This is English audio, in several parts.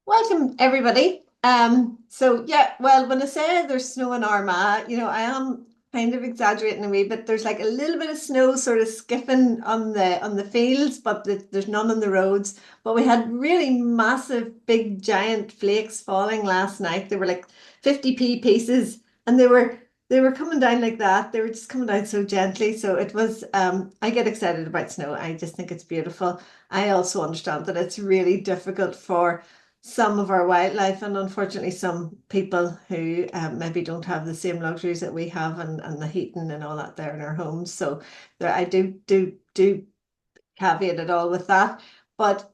Welcome, everybody. So yeah, well, when I say there's snow in Armagh, I am kind of exaggerating a wee bit. There's like a little bit of snow sort of skipping on the fields, but there's none on the roads. But we had really massive, big, giant flakes falling last night. They were like 50p pieces, and they were coming down like that. They were just coming down so gently. So it was. I get excited about snow. I just think it's beautiful. I also understand that it's really difficult for some of our wildlife, and unfortunately some people who maybe don't have the same luxuries that we have, and the heating and all that there in our homes. So there, I do caveat it all with that. But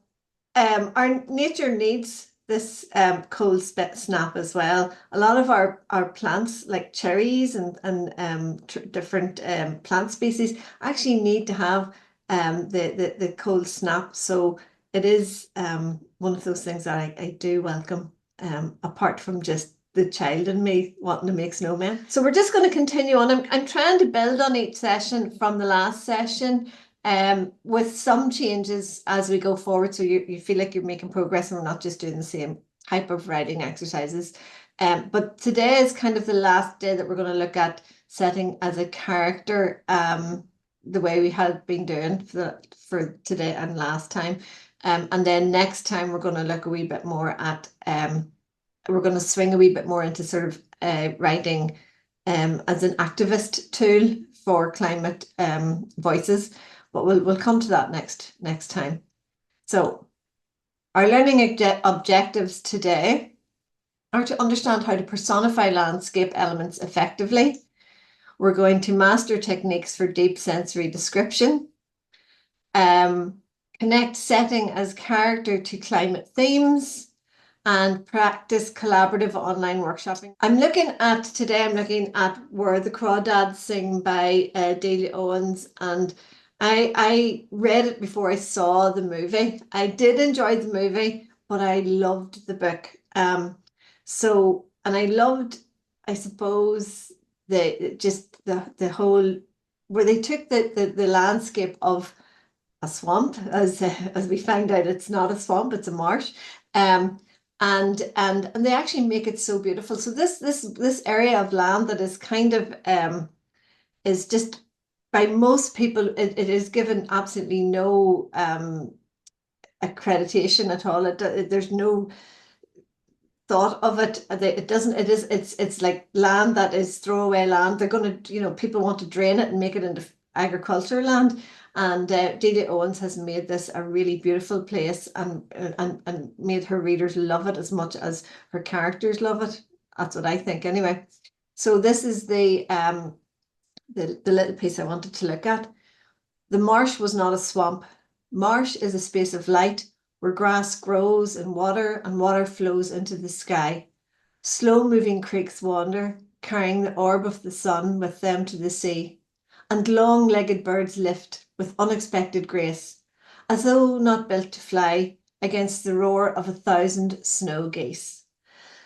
our nature needs this cold snap as well. A lot of our plants, like cherries and different plant species, actually need to have the cold snap. So it is one of those things that I do welcome, apart from just the child in me wanting to make snowmen. So we're just going to continue on. I'm trying to build on each session from the last session, with some changes as we go forward. So you feel like you're making progress and we're not just doing the same type of writing exercises. But today is kind of the last day that we're going to look at setting as a character, the way we had been doing for today and last time. And then next time we're going to look a wee bit more at, we're going to swing a wee bit more into sort of writing as an activist tool for climate voices. But we'll come to that next time. So our learning objectives today are to understand how to personify landscape elements effectively. We're going to master techniques for deep sensory description, connect setting as character to climate themes, and practice collaborative online workshopping. I'm looking at Where the Crawdads Sing by Byddi Lee, and I read it before I saw the movie. I did enjoy the movie, but I loved the book. And I loved, I suppose, the whole, where they took the landscape of a swamp, as we found out, it's not a swamp, it's a marsh. And they actually make it so beautiful. So this area of land that is kind of is just, by most people, it is given absolutely no accreditation at all. There's no thought of it. It's like land that is throwaway land. They're going to, people want to drain it and make it into agricultural land. And Byddi Lee has made this a really beautiful place, and made her readers love it as much as her characters love it. That's what I think anyway. So this is the little piece I wanted to look at. The marsh was not a swamp. Marsh is a space of light where grass grows and water flows into the sky. Slow-moving creeks wander, carrying the orb of the sun with them to the sea, and long-legged birds lift with unexpected grace, as though not built to fly, against the roar of 1,000 snow geese.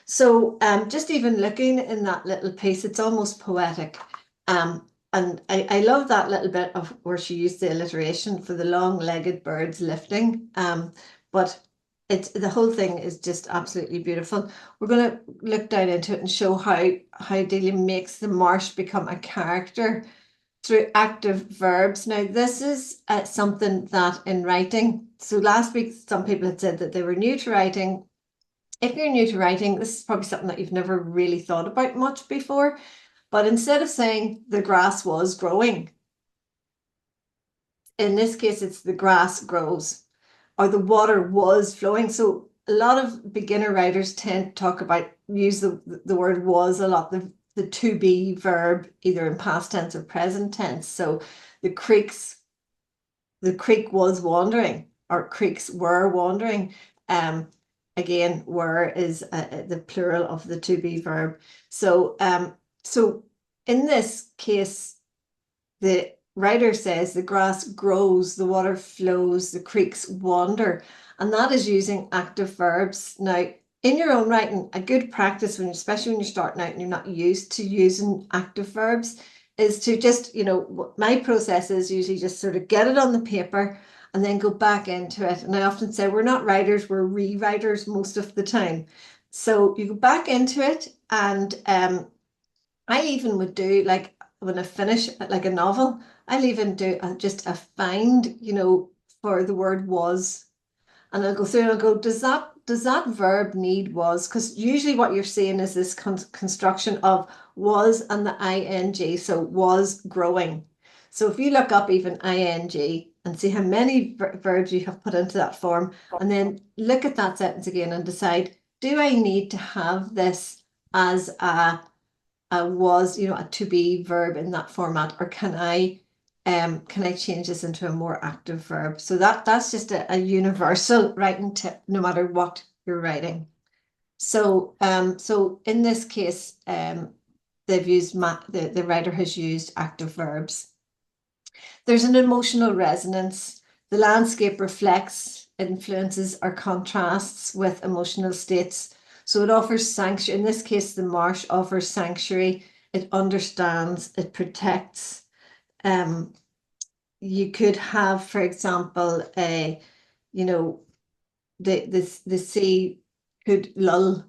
So just even looking in that little piece, it's almost poetic. And I love that little bit of where she used the alliteration for the long-legged birds lifting. But the whole thing is just absolutely beautiful. We're going to look down into it and show how Byddi Lee makes the marsh become a character through active verbs. Now, this is something that in writing, so last week some people had said that they were new to writing. If you're new to writing, this is probably something that you've never really thought about much before. But instead of saying the grass was growing, in this case, it's the grass grows, or the water was flowing. So a lot of beginner writers tend to use the word was a lot, the to be verb, either in past tense or present tense. So the creek was wandering, or creeks were wandering. Again, were is the plural of the to be verb. So in this case, the writer says the grass grows, the water flows, the creeks wander, and that is using active verbs. Now, in your own writing, a good practice, especially when you're starting out and you're not used to using active verbs, is to just, my process is usually just sort of get it on the paper and then go back into it. And I often say we're not writers, we're rewriters most of the time. So you go back into it, and I even would do, like, when I finish like a novel, I'll even do just a find, for the word was, and I'll go through and I'll go, does that verb need was? Because usually what you're seeing is this construction of was and the ing, so was growing. So if you look up even ing and see how many verbs you have put into that form, and then look at that sentence again and decide, do I need to have this as a was, a to be verb in that format, or can I change this into a more active verb? So that's just a universal writing tip, no matter what you're writing. So so in this case, they've used the writer has used active verbs. There's an emotional resonance. The landscape reflects, influences, or contrasts with emotional states. So it offers sanctuary. In this case, the marsh offers sanctuary. It understands, it protects. You could have, for example, the sea could lull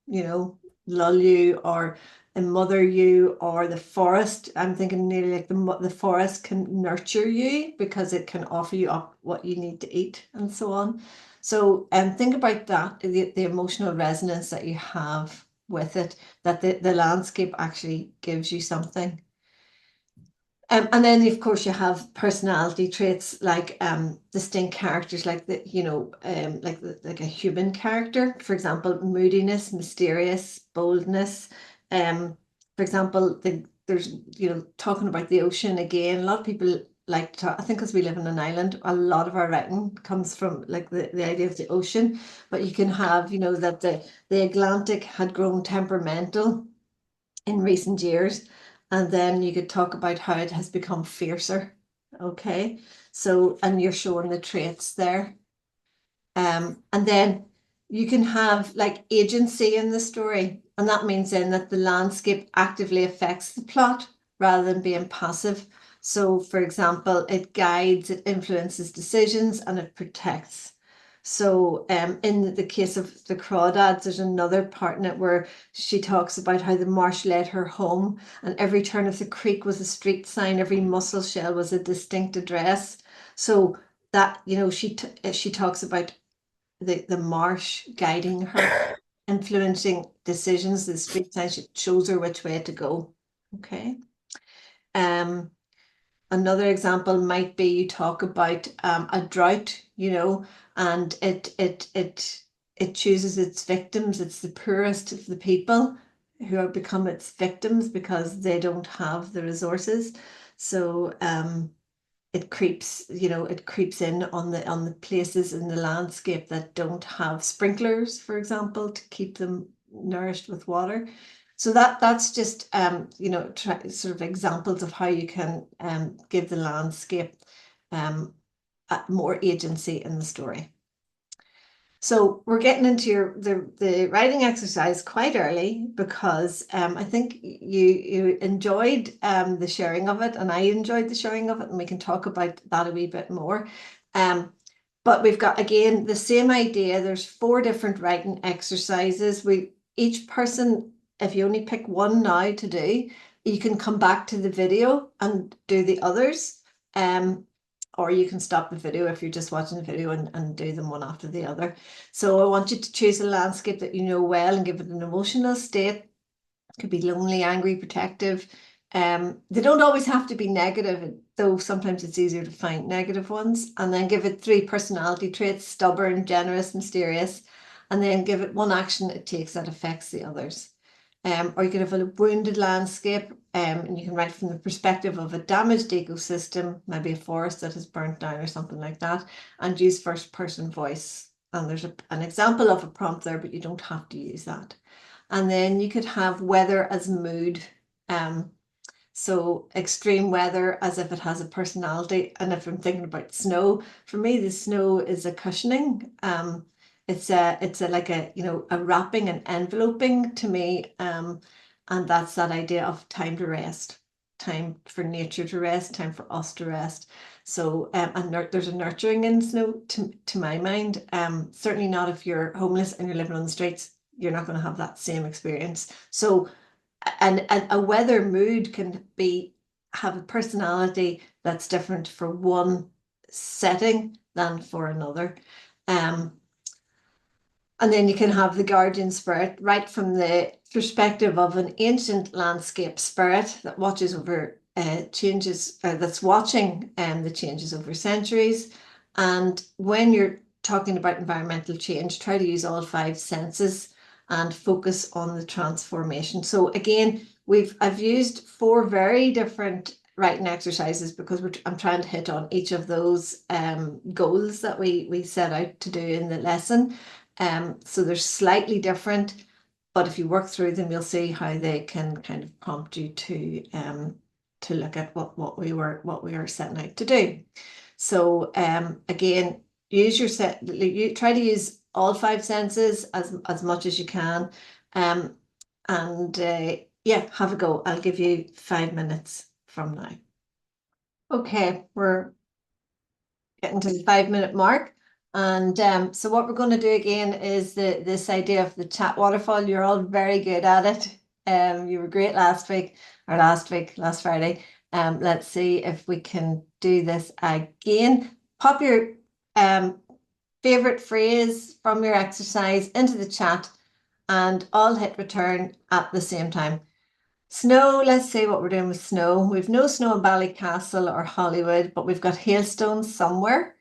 you, or mother you, or the forest. I'm thinking nearly like the forest can nurture you because it can offer you up what you need to eat, and so on. So think about that, the emotional resonance that you have with it, that the landscape actually gives you something. And then, of course, you have personality traits like distinct characters, like like a human character. For example, moodiness, mysterious, boldness. For example, there's talking about the ocean again. A lot of people like to talk, I think, because we live in an island, a lot of our writing comes from like the idea of the ocean. But you can have, that the Atlantic had grown temperamental in recent years. And then you could talk about how it has become fiercer. Okay. So, and you're showing the traits there. And then you can have like agency in the story. And that means then that the landscape actively affects the plot rather than being passive. So, for example, it guides, it influences decisions, and it protects. So in the case of the Crawdads, there's another part in it where she talks about how the marsh led her home, and every turn of the creek was a street sign, every mussel shell was a distinct address. So that, she talks about the marsh guiding her, influencing decisions, the street signs, it shows her which way to go. Okay. Another example might be you talk about a drought, and it chooses its victims. It's the poorest of the people who have become its victims because they don't have the resources. So it creeps in on the places in the landscape that don't have sprinklers, for example, to keep them nourished with water. So that's just sort of examples of how you can give the landscape more agency in the story. So we're getting into the writing exercise quite early, because I think you enjoyed the sharing of it, and I enjoyed the sharing of it, and we can talk about that a wee bit more. But we've got, again, the same idea. There's 4 different writing exercises. Each person, if you only pick one now to do, you can come back to the video and do the others. Or you can stop the video if you're just watching the video and do them one after the other. So I want you to choose a landscape that you know well and give it an emotional state. It could be lonely, angry, protective. They don't always have to be negative, though sometimes it's easier to find negative ones. And then give it 3 personality traits: stubborn, generous, mysterious. And then give it 1 action it takes that affects the others. Or you could have a wounded landscape, and you can write from the perspective of a damaged ecosystem, maybe a forest that has burnt down or something like that, and use first person voice. And there's an example of a prompt there, but you don't have to use that. And then you could have weather as mood. So extreme weather as if it has a personality. And if I'm thinking about snow, for me, the snow is a cushioning. It's like a wrapping and enveloping to me. And that's that idea of time to rest. time for nature to rest, time for us to rest. So and there's a nurturing in snow to my mind. Certainly not if you're homeless and you're living on the streets, you're not going to have that same experience. So and a weather mood can have a personality that's different for one setting than for another. And then you can have the guardian spirit right from the perspective of an ancient landscape spirit that watches over changes, that's watching the changes over centuries. And when you're talking about environmental change, try to use all five senses and focus on the transformation. So again, I've used four very different writing exercises because I'm trying to hit on each of those goals that we set out to do in the lesson. So they're slightly different, but if you work through them, you'll see how they can kind of prompt you to look at what we were setting out to do. So again, you try to use all five senses as much as you can. And yeah, have a go. I'll give you 5 minutes from now. Okay, we're getting to the 5 minute mark. And so what we're going to do again is this idea of the chat waterfall. You're all very good at it. You were great last Friday. Let's see if we can do this again. Pop your favorite phrase from your exercise into the chat and I'll hit return at the same time. Snow, let's see what we're doing with snow. We've no snow in Ballycastle or Hollywood, but we've got hailstones somewhere.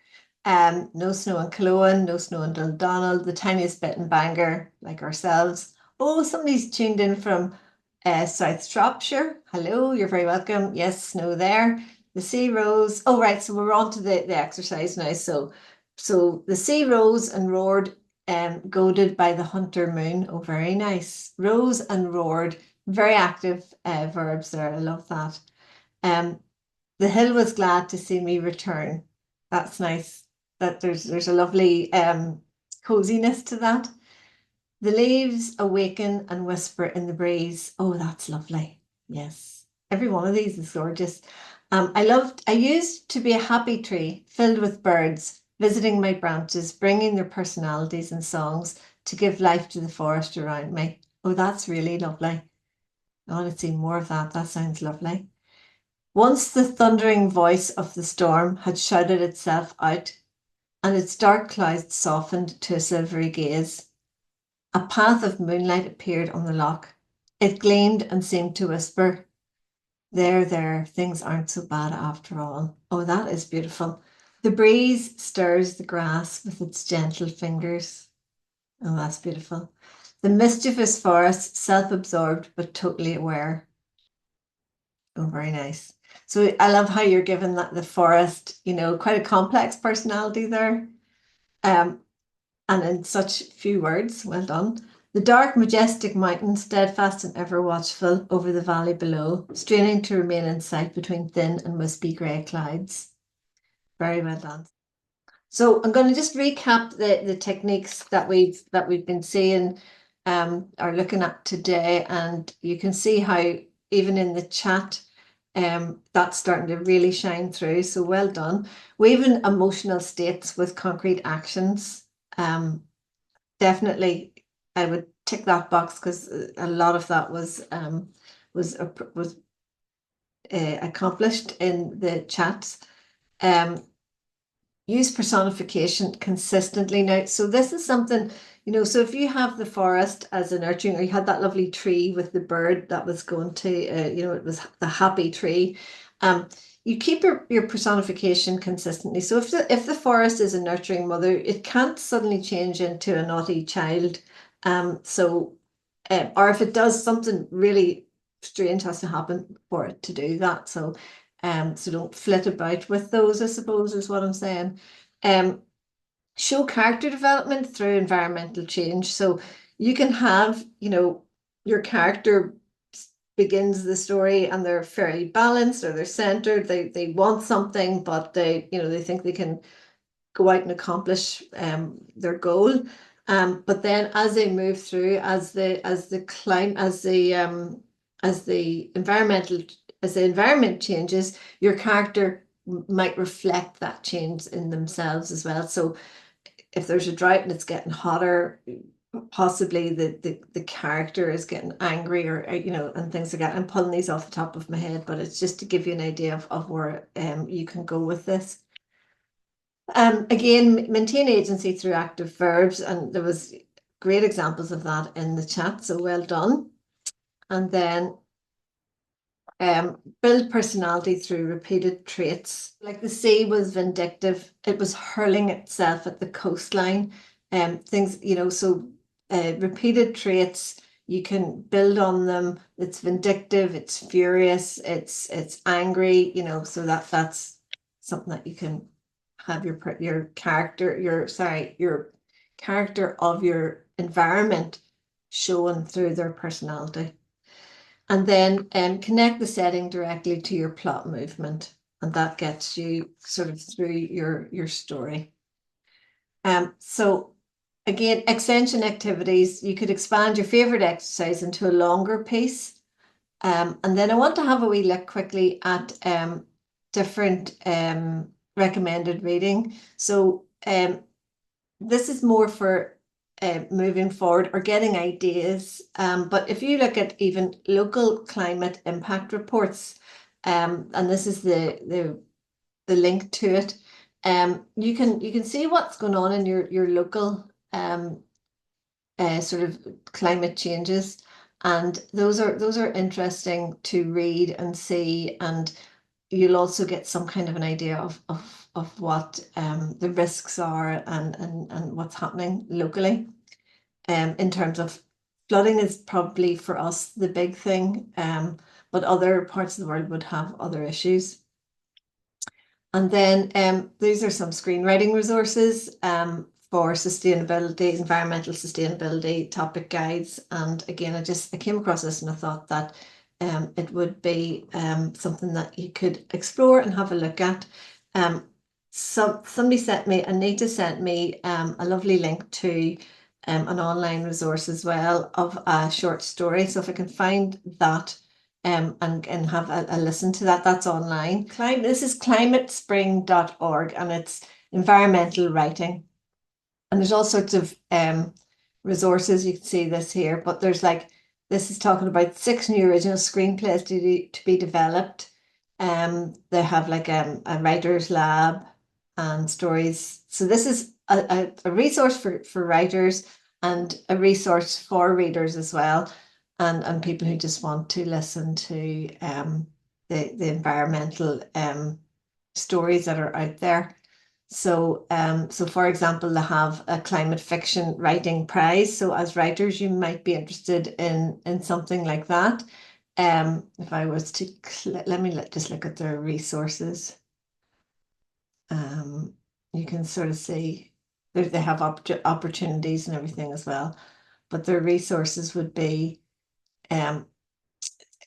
No snow in Cologne, no snow in Dundonald, the tiniest bit in Bangor, like ourselves. Oh, somebody's tuned in from South Shropshire. Hello, you're very welcome. Yes, snow there. The sea rose. Oh, right, so we're on to the exercise now. So the sea rose and roared, goaded by the hunter moon. Oh, very nice. Rose and roared. Very active verbs there. I love that. The hill was glad to see me return. That's nice. That there's a lovely coziness to that. The leaves awaken and whisper in the breeze. Oh, that's lovely. Yes. Every one of these is gorgeous. I used to be a happy tree filled with birds, visiting my branches, bringing their personalities and songs to give life to the forest around me. Oh, that's really lovely. I want to see more of that. That sounds lovely. Once the thundering voice of the storm had shouted itself out, and its dark clouds softened to a silvery gaze, a path of moonlight appeared on the loch. It gleamed and seemed to whisper, there, things aren't so bad after all. Oh, that is beautiful. The breeze stirs the grass with its gentle fingers. Oh, that's beautiful. The mischievous forest, self-absorbed but totally aware. Oh, very nice. So I love how you're given that the forest, quite a complex personality there. And in such few words, well done. The dark, majestic mountain, steadfast and ever watchful over the valley below, straining to remain in sight between thin and wispy grey clouds. Very well done. So I'm going to just recap the techniques that we've been seeing, are looking at today, and you can see how even in the chat, that's starting to really shine through. So well done. Weaving emotional states with concrete actions. Definitely, I would tick that box because a lot of that was accomplished in the chats. Use personification consistently now. So this is something, so if you have the forest as a nurturing, or you had that lovely tree with the bird that was going to, it was the happy tree. You keep your personification consistently. So if the forest is a nurturing mother, it can't suddenly change into a naughty child. Or if it does, something really strange has to happen for it to do that. So don't flit about with those, I suppose, is what I'm saying. Show character development through environmental change. So you can have, your character begins the story and they're fairly balanced, or they're centered. They want something, but they think they can go out and accomplish their goal. But then as they move through, as the environmental as the environment changes, your character might reflect that change in themselves as well. So if there's a drought and it's getting hotter, possibly the character is getting angry, or and things like that. I'm pulling these off the top of my head, but it's just to give you an idea of where you can go with this. Again, maintain agency through active verbs, and there was great examples of that in the chat, so well done. And then build personality through repeated traits. Like the sea was vindictive, it was hurling itself at the coastline. Things, so repeated traits, you can build on them. It's vindictive, it's furious, it's angry, so that's something that you can have your character, your character of your environment shown through their personality. And then connect the setting directly to your plot movement, and that gets you sort of through your story. So again, extension activities, you could expand your favorite exercise into a longer piece. And then I want to have a wee look quickly at different recommended reading. So this is more for moving forward or getting ideas. But if you look at even local climate impact reports, and this is the link to it, you can see what's going on in your local sort of climate changes, and those are interesting to read and see, and you'll also get some kind of an idea of what the risks are and what's happening locally. In terms of flooding is probably for us the big thing, but other parts of the world would have other issues. And then these are some screenwriting resources for sustainability, environmental sustainability topic guides. And again, I came across this and I thought that it would be something that you could explore and have a look at. Somebody sent me, Anita sent me a lovely link to an online resource as well of a short story. So if I can find that and have a listen to that, that's online. This is climatespring.org, and it's environmental writing. And there's all sorts of resources. You can see this here, but there's this is talking about 6 new original screenplays to be developed. They have a writer's lab and stories. So this is a resource for writers and a resource for readers as well, and people who just want to listen to the environmental stories that are out there. So for example, they have a climate fiction writing prize. So as writers, you might be interested in something like that. If I was to just look at their resources. You can sort of see they have opportunities and everything as well, but their resources would be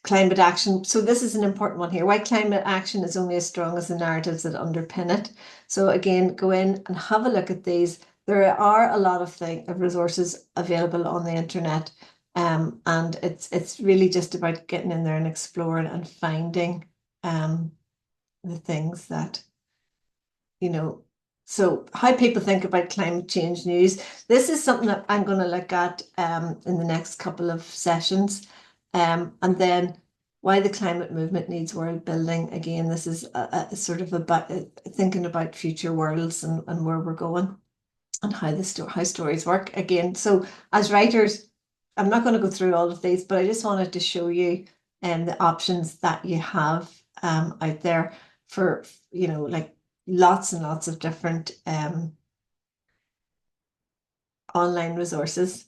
climate action. So this is an important one here. Why climate action is only as strong as the narratives that underpin it. So again, go in and have a look at these. There are a lot of resources available on the internet, and it's really just about getting in there and exploring and finding the things that so how people think about climate change news. This is something that I'm going to look at in the next couple of sessions. And then why the climate movement needs world building. Again, this is a sort of about thinking about future worlds and where we're going and how stories work. Again, so as writers, I'm not going to go through all of these, but I just wanted to show you the options that you have out there for, lots and lots of different online resources.